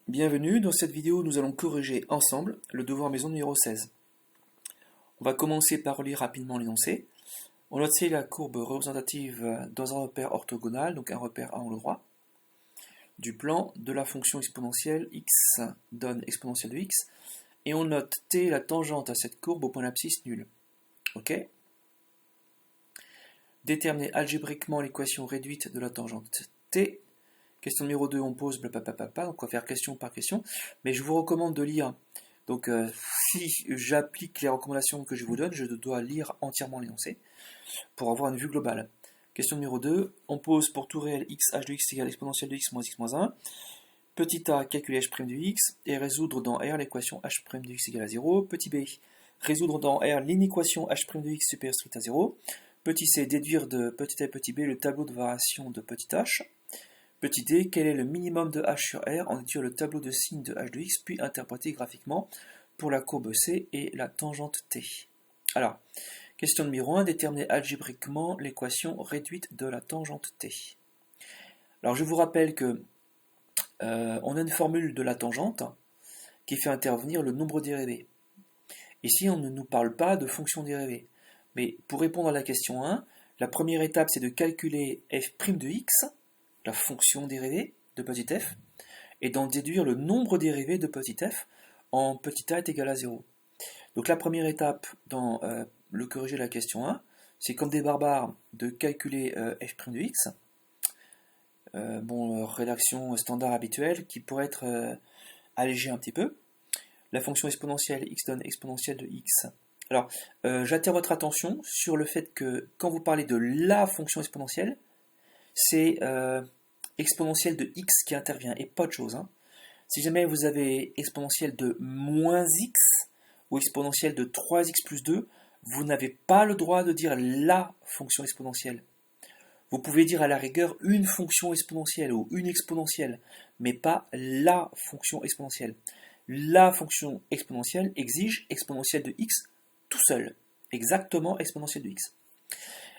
Bienvenue, dans cette vidéo nous allons corriger ensemble le devoir maison numéro 16. On va commencer par relire rapidement l'énoncé. On note la courbe représentative dans un repère orthogonal, donc un repère à angle droit, du plan de la fonction exponentielle x donne exponentielle de x, et on note t la tangente à cette courbe au point d'abscisse nul. Ok. Déterminer algébriquement l'équation réduite de la tangente t. Question numéro 2, on pose blablabla, donc on va faire question par question, mais je vous recommande de lire. Donc si j'applique les recommandations que je vous donne, je dois lire entièrement l'énoncé pour avoir une vue globale. Question numéro 2, on pose pour tout réel x h de x égale exponentielle de x moins 1, petit a calculer h' de x et résoudre dans R l'équation h' de x égale à 0, petit b résoudre dans R l'inéquation h' de x supérieure stricte à 0, petit c déduire de petit a et petit b le tableau de variation de petit h, petit d, quel est le minimum de h sur R en déduire le tableau de signes de h de x, puis interpréter graphiquement pour la courbe C et la tangente T. Alors, question numéro 1, déterminer algébriquement l'équation réduite de la tangente T. Alors, je vous rappelle que on a une formule de la tangente qui fait intervenir le nombre dérivé. Ici, on ne nous parle pas de fonction dérivée. Mais pour répondre à la question 1, la première étape, c'est de calculer f' de x, la fonction dérivée de petit f, et d'en déduire le nombre dérivé de petit f en petit a est égal à 0. Donc la première étape dans le corriger de la question 1, c'est comme des barbares de calculer f' de x, rédaction standard habituelle qui pourrait être allégée un petit peu. La fonction exponentielle x donne exponentielle de x. Alors, j'attire votre attention sur le fait que quand vous parlez de la fonction exponentielle, c'est exponentielle de x qui intervient et pas de chose. Hein. Si jamais vous avez exponentielle de moins x ou exponentielle de 3x plus 2, vous n'avez pas le droit de dire la fonction exponentielle. Vous pouvez dire à la rigueur une fonction exponentielle ou une exponentielle, mais pas la fonction exponentielle. La fonction exponentielle exige exponentielle de x tout seul, exactement exponentielle de x.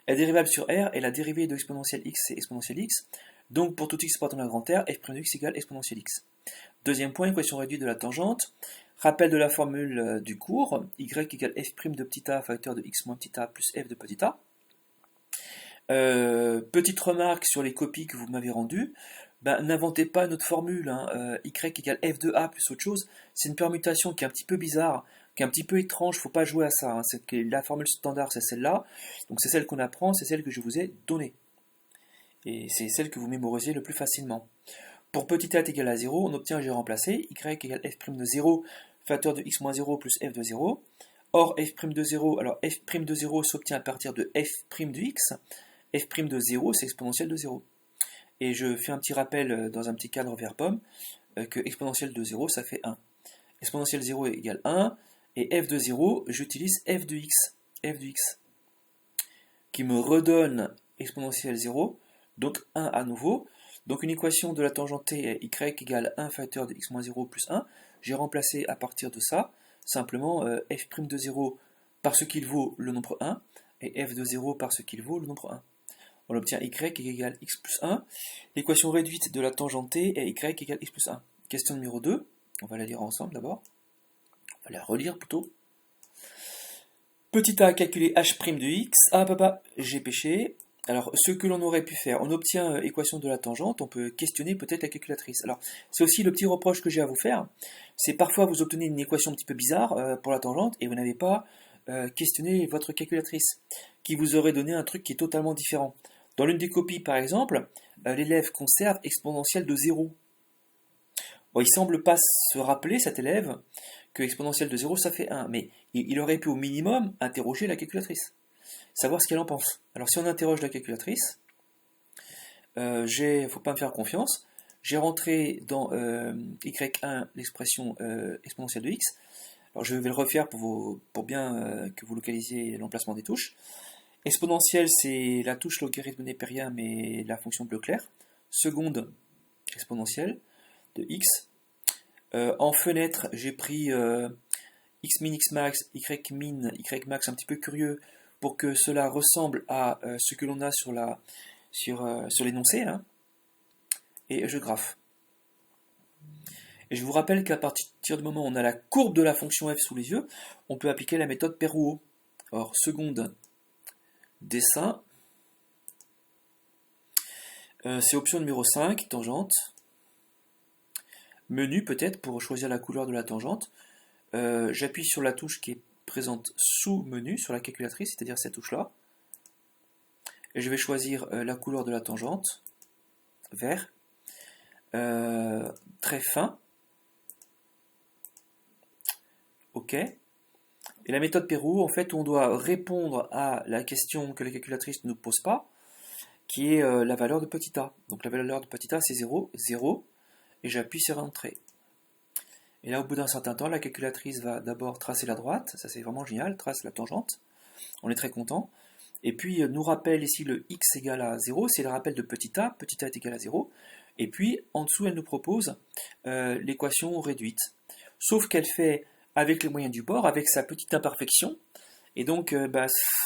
La dérivable sur R est la dérivée de exponentielle x, c'est exponentielle x. Donc pour tout x appartenant à grand R, f' de x égale exponentielle x. Deuxième point, équation réduite de la tangente. Rappel de la formule du cours, y égale f' de petit a facteur de x moins petit a plus f de petit a. Petite remarque sur les copies que vous m'avez rendues. N'inventez pas une autre formule, hein. Y égale f de a plus autre chose. C'est une permutation qui est un petit peu bizarre, qui est un petit peu étrange, il ne faut pas jouer à ça. Hein. La formule standard, c'est celle-là. Donc c'est celle qu'on apprend, c'est celle que je vous ai donnée. Et c'est celle que vous mémorisez le plus facilement. Pour petit a est égal à 0, on obtient, j'ai remplacé, y égale f' de 0, facteur de x moins 0 plus f de 0. Or, f' de 0, alors f' de 0 s'obtient à partir de f' de x. f' de 0, c'est exponentielle de 0. Et je fais un petit rappel dans un petit cadre vers pomme, que exponentielle de 0, ça fait 1. Exponentielle 0 égale 1, et f de 0, j'utilise f de x, qui me redonne exponentielle 0, donc 1 à nouveau. Donc une équation de la tangente t est y égale 1 facteur de x moins 0 plus 1. J'ai remplacé à partir de ça, simplement f' de 0 par ce qu'il vaut le nombre 1, et f de 0 par ce qu'il vaut le nombre 1. On obtient y égale x plus 1. L'équation réduite de la tangente t est y égale x plus 1. Question numéro 2, on va la lire ensemble d'abord. On va la relire plutôt. Petit a calculer h' de x. Ah papa, j'ai péché. Alors, ce que l'on aurait pu faire, on obtient équation de la tangente, on peut questionner peut-être la calculatrice. Alors, c'est aussi le petit reproche que j'ai à vous faire, c'est parfois vous obtenez une équation un petit peu bizarre pour la tangente et vous n'avez pas questionné votre calculatrice, qui vous aurait donné un truc qui est totalement différent. Dans l'une des copies, par exemple, l'élève conserve exponentielle de 0. Bon, il ne semble pas se rappeler, cet élève, que exponentielle de 0, ça fait 1, mais il aurait pu au minimum interroger la calculatrice. Savoir ce qu'elle en pense. Alors si on interroge la calculatrice, faut pas me faire confiance, j'ai rentré dans y1 l'expression exponentielle de x. Alors je vais le refaire pour bien que vous localisiez l'emplacement des touches. Exponentielle, c'est la touche logarithme népérien, mais la fonction bleu clair. Seconde exponentielle de x. En fenêtre, j'ai pris x min, x max, y min, y max, un petit peu curieux, pour que cela ressemble à ce que l'on a sur l'énoncé, là, et je graphe. Et je vous rappelle qu'à partir du moment où on a la courbe de la fonction f sous les yeux, on peut appliquer la méthode Peyrouot. Alors, seconde dessin, c'est option numéro 5, tangente. Menu peut-être pour choisir la couleur de la tangente. J'appuie sur la touche qui est présente sous menu, sur la calculatrice, c'est-à-dire cette touche-là. Et je vais choisir la couleur de la tangente, vert, très fin. OK. Et la méthode Peyrouot, en fait, on doit répondre à la question que la calculatrice ne nous pose pas, qui est la valeur de petit a. Donc la valeur de petit a, c'est 0, 0, et j'appuie sur Entrée. Et là, au bout d'un certain temps, la calculatrice va d'abord tracer la droite, ça c'est vraiment génial, trace la tangente, on est très content. Et puis, nous rappelle ici le x égale à 0, c'est le rappel de petit a est égal à 0. Et puis, en dessous, elle nous propose l'équation réduite. Sauf qu'elle fait avec les moyens du bord, avec sa petite imperfection. Et donc,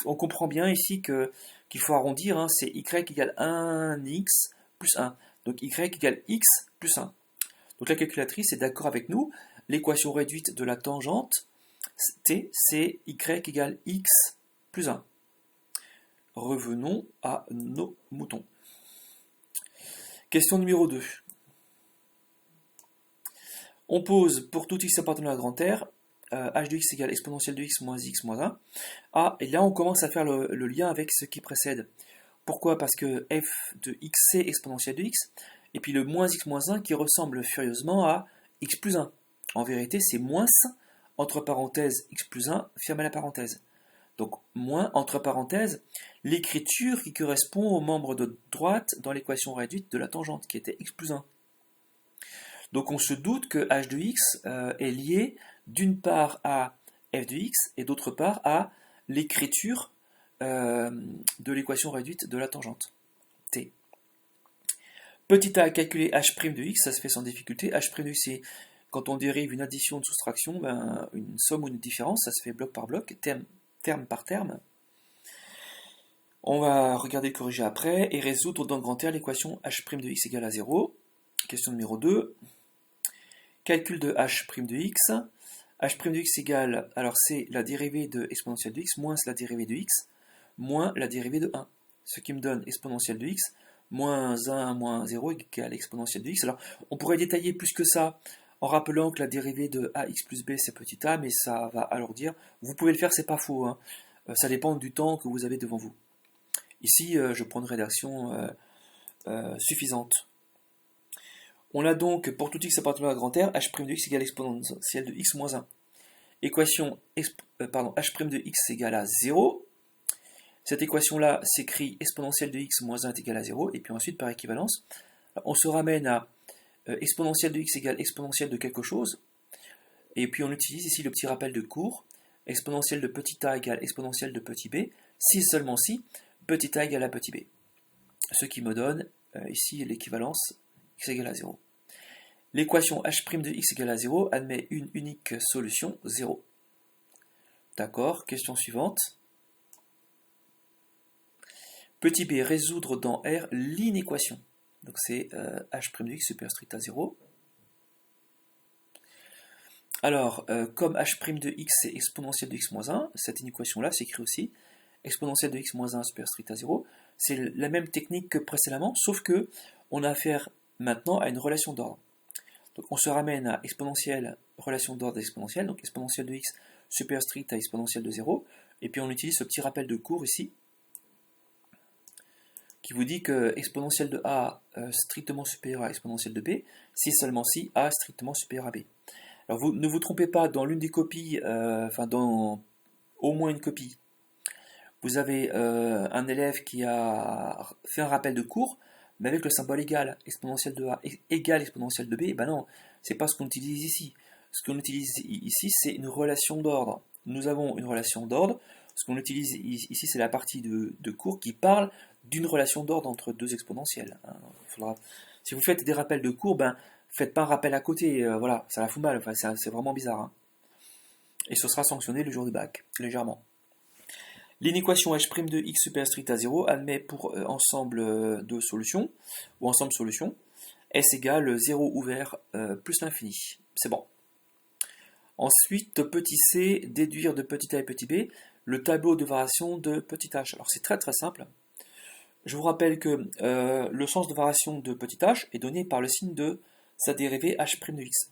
on comprend bien ici qu'il faut arrondir, hein, c'est y égale 1x plus 1. Donc, y égale x plus 1. Donc, la calculatrice est d'accord avec nous. L'équation réduite de la tangente, t, c'est y égale x plus 1. Revenons à nos moutons. Question numéro 2. On pose pour tout x appartenant à grand R, h de x égale exponentielle de x moins moins 1. Ah, et là on commence à faire le lien avec ce qui précède. Pourquoi? Parce que f de x c'est exponentielle de x, et puis le moins x moins 1 qui ressemble furieusement à x plus 1. En vérité, c'est moins, entre parenthèses, x plus 1, fermez la parenthèse. Donc, moins, entre parenthèses, l'écriture qui correspond au membre de droite dans l'équation réduite de la tangente, qui était x plus 1. Donc, on se doute que h de x est lié d'une part à f de x et d'autre part à l'écriture de l'équation réduite de la tangente, t. Petit a à calculer h' de x, ça se fait sans difficulté. H' de x, c'est quand on dérive une addition, une soustraction, une somme ou une différence, ça se fait bloc par bloc, terme par terme. On va regarder corriger après et résoudre dans le grand R l'équation h' de x égale à 0. Question numéro 2. Calcul de h' de x. H' de x égale, alors c'est la dérivée de exponentielle de x moins la dérivée de x moins la dérivée de 1. Ce qui me donne exponentielle de x moins 1 moins 0 égale exponentielle de x. Alors on pourrait détailler plus que ça en rappelant que la dérivée de ax plus b c'est petit a, mais ça va alourdir. Vous pouvez le faire, c'est pas faux, hein. Ça dépend du temps que vous avez devant vous. Ici, je prends une rédaction suffisante. On a donc, pour tout x appartenant à grand R, h' de x égale exponentielle de x moins 1. Équation h' de x égale à 0. Cette équation-là s'écrit exponentielle de x moins 1 est égal à 0, et puis ensuite, par équivalence, on se ramène à exponentielle de x égale exponentielle de quelque chose, et puis on utilise ici le petit rappel de cours, exponentielle de petit a égale exponentielle de petit b, si seulement si petit a égale à petit b. Ce qui me donne ici l'équivalence x égale à 0. L'équation h' de x égale à 0 admet une unique solution, 0. D'accord, question suivante. Petit b, résoudre dans R l'inéquation. Donc c'est h' de x supérieur strict à 0. Alors, comme h' de x c'est exponentielle de x moins 1, cette inéquation-là s'écrit aussi exponentielle de x moins 1 supérieur strict à 0. C'est la même technique que précédemment, sauf que on a affaire maintenant à une relation d'ordre. Donc on se ramène à exponentielle, relation d'ordre exponentielle, donc exponentielle de x supérieur strict à exponentielle de 0, et puis on utilise ce petit rappel de cours ici, qui vous dit que exponentielle de a strictement supérieure à exponentielle de b, si seulement si a strictement supérieur à b. Alors vous ne vous trompez pas, dans l'une des copies, dans au moins une copie, vous avez un élève qui a fait un rappel de cours, mais avec le symbole égal, exponentielle de a égale exponentielle de b, et ben non, c'est pas ce qu'on utilise ici. Ce qu'on utilise ici, c'est une relation d'ordre. Nous avons une relation d'ordre. Ce qu'on utilise ici, c'est la partie de cours qui parle d'une relation d'ordre entre deux exponentielles. Si vous faites des rappels de cours, faites pas un rappel à côté, voilà, ça la fout mal, c'est vraiment bizarre. Hein. Et ce sera sanctionné le jour du bac, légèrement. L'inéquation h' de x supérieur strict à 0 admet pour ensemble de solutions, ou ensemble solutions, S égale 0 ouvert plus l'infini. C'est bon. Ensuite, petit c, déduire de petit a et petit b le tableau de variation de petit h. Alors c'est très très simple. Je vous rappelle que le sens de variation de petit h est donné par le signe de sa dérivée h' de x.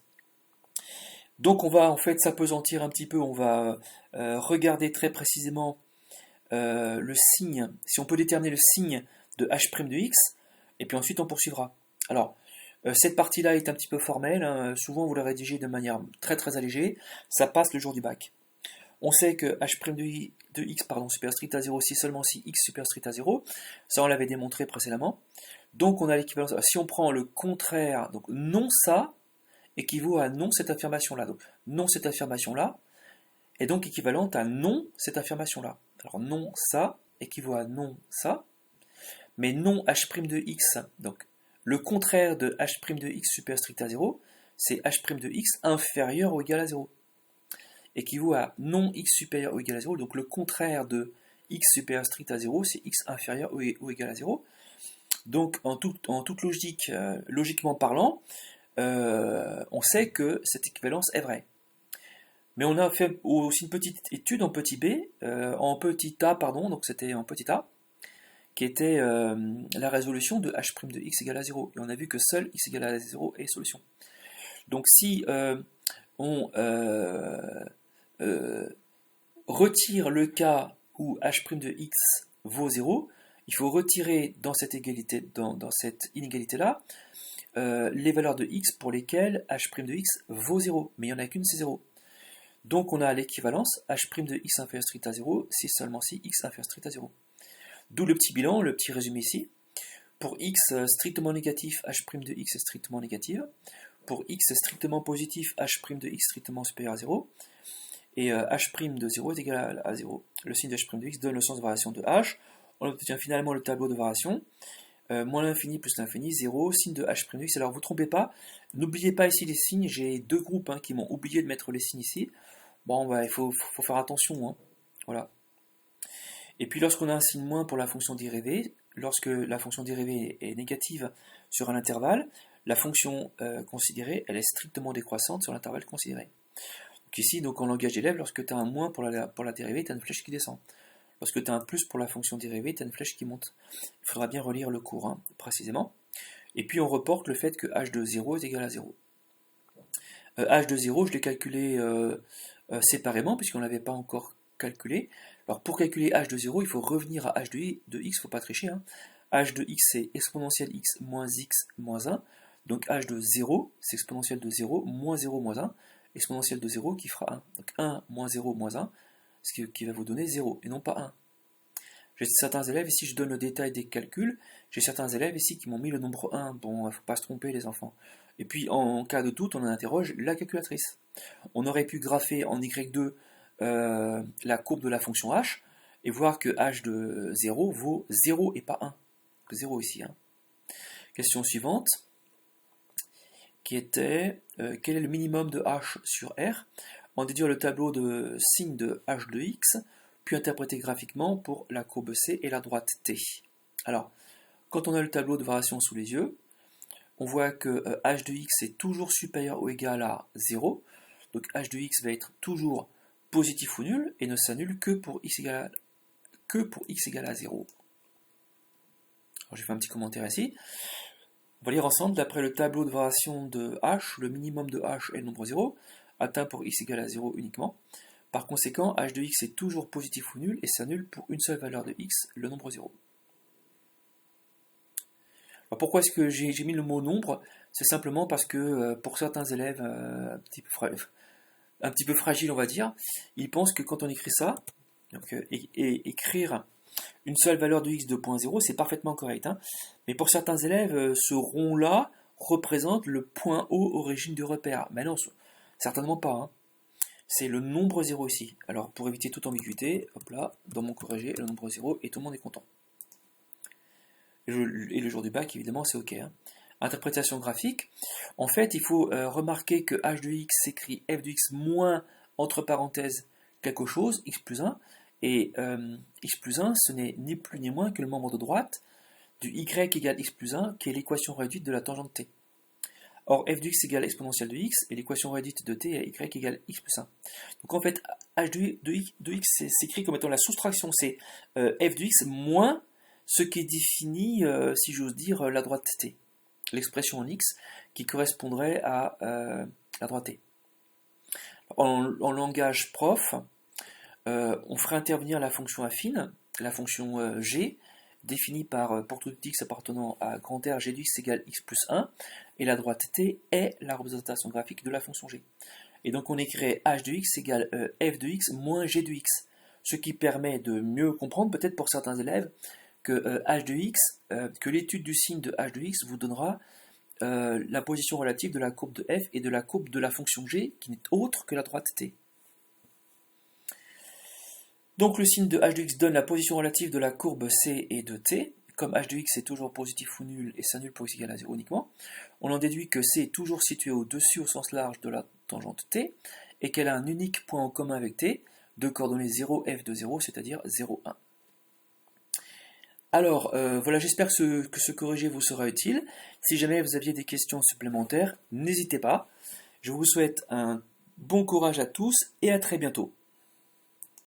Donc on va en fait s'apesantir un petit peu, on va regarder très précisément le signe, si on peut déterminer le signe de h' de x, et puis ensuite on poursuivra. Alors, cette partie-là est un petit peu formelle, hein, souvent vous la rédigez de manière très très allégée, ça passe le jour du bac. On sait que h' de x supérieur strict à 0 si seulement si x supérieur strict à 0, ça on l'avait démontré précédemment. Donc on a l'équivalence, si on prend le contraire, donc non ça, équivaut à non cette affirmation-là. Donc non cette affirmation-là est donc équivalente à non cette affirmation-là. Alors non ça équivaut à non ça, mais non h' de x, donc le contraire de h' de x supérieur strict à 0, c'est h' de x inférieur ou égal à 0. Équivaut à non x supérieur ou égal à 0, donc le contraire de x supérieur strict à 0, c'est x inférieur ou égal à 0. Donc en toute logique, logiquement parlant, on sait que cette équivalence est vraie. Mais on a fait aussi une petite étude en petit b, en petit a, pardon, donc c'était en petit a, qui était la résolution de h' de x égale à 0. Et on a vu que seul x égale à 0 est solution. Donc si on retire le cas où h' de x vaut 0, il faut retirer dans cette inégalité-là les valeurs de x pour lesquelles h' de x vaut 0, mais il n'y en a qu'une, c'est 0. Donc on a l'équivalence h' de x inférieur strict à 0, si seulement si x inférieur strict à 0. D'où le petit bilan, le petit résumé ici. Pour x strictement négatif, h' de x est strictement négative. Pour x strictement positif, h' de x strictement supérieur à 0. Et h' de 0 est égal à 0. Le signe de h' de x donne le sens de variation de h. On obtient finalement le tableau de variation. Moins l'infini plus l'infini, 0, signe de h' de x. Alors vous ne trompez pas, n'oubliez pas ici les signes. J'ai deux groupes qui m'ont oublié de mettre les signes ici. Bon, il faut faire attention. Hein. Voilà. Et puis lorsqu'on a un signe moins pour la fonction dérivée, lorsque la fonction dérivée est négative sur un intervalle, la fonction considérée, elle est strictement décroissante sur l'intervalle considéré. Donc ici, donc en langage d'élève, lorsque tu as un moins pour la dérivée, tu as une flèche qui descend. Lorsque tu as un plus pour la fonction dérivée, tu as une flèche qui monte. Il faudra bien relire le cours, précisément. Et puis on reporte le fait que h de 0 est égal à 0. H de 0, je l'ai calculé séparément, puisqu'on ne l'avait pas encore calculé. Alors pour calculer h de 0, il faut revenir à h de x, il ne faut pas tricher. H de x, c'est exponentielle x moins 1. Donc h de 0, c'est exponentielle de 0 moins 0 moins 1. Exponentielle de 0 qui fera 1. Donc 1 moins 0 moins 1, ce qui va vous donner 0, et non pas 1. J'ai certains élèves, ici je donne le détail des calculs, j'ai certains élèves ici qui m'ont mis le nombre 1. Bon, il ne faut pas se tromper les enfants. Et puis en cas de doute, on en interroge la calculatrice. On aurait pu grapher en y2 la courbe de la fonction h, et voir que h de 0 vaut 0 et pas 1. Donc 0 ici. Question suivante, qui était quel est le minimum de h sur R, en déduire le tableau de signe de h de x, puis interpréter graphiquement pour la courbe C et la droite T. Alors, quand on a le tableau de variation sous les yeux, on voit que h de x est toujours supérieur ou égal à 0, donc h de x va être toujours positif ou nul, et ne s'annule que pour x égale à 0. Alors, j'ai fait un petit commentaire ici. On va lire ensemble, d'après le tableau de variation de h, le minimum de h est le nombre 0, atteint pour x égale à 0 uniquement. Par conséquent, h de x est toujours positif ou nul, et s'annule pour une seule valeur de x, le nombre 0. Alors pourquoi est-ce que j'ai mis le mot nombre? C'est simplement parce que pour certains élèves un petit peu fragiles, on va dire, ils pensent que quand on écrit ça, donc, écrire une seule valeur de x de 0.0, c'est parfaitement correct. Mais pour certains élèves, ce rond-là représente le point O origine du repère. Mais non, certainement pas. C'est le nombre 0 ici. Alors pour éviter toute ambiguïté, hop là, dans mon corrigé, le nombre 0, et tout le monde est content. Et le jour du bac, évidemment, c'est OK. Interprétation graphique. En fait, il faut remarquer que h de x s'écrit f de x moins, entre parenthèses, quelque chose, x plus 1. Et x plus 1, ce n'est ni plus ni moins que le membre de droite du y égale x plus 1, qui est l'équation réduite de la tangente t. Or, f de x égale exponentielle de x, et l'équation réduite de t est y égale x plus 1. Donc en fait, h de x s'écrit comme étant la soustraction, c'est f de x moins ce qui définit, si j'ose dire, la droite t. L'expression en x qui correspondrait à la droite t. En langage prof, on ferait intervenir la fonction affine, la fonction g, définie par, pour tout x appartenant à grand R, g de x égale x plus 1, et la droite t est la représentation graphique de la fonction g. Et donc on écrirait h de x égale f de x moins g de x, ce qui permet de mieux comprendre, peut-être pour certains élèves, que h de x, que l'étude du signe de h de x vous donnera la position relative de la courbe de f et de la courbe de la fonction g, qui n'est autre que la droite t. Donc le signe de h de x donne la position relative de la courbe C et de t. Comme h de x est toujours positif ou nul et s'annule pour x égale à 0 uniquement, on en déduit que C est toujours située au-dessus au sens large de la tangente t et qu'elle a un unique point en commun avec t de coordonnées 0, f de 0, c'est-à-dire 0, 1. Alors, voilà, j'espère que ce corrigé vous sera utile. Si jamais vous aviez des questions supplémentaires, n'hésitez pas. Je vous souhaite un bon courage à tous et à très bientôt.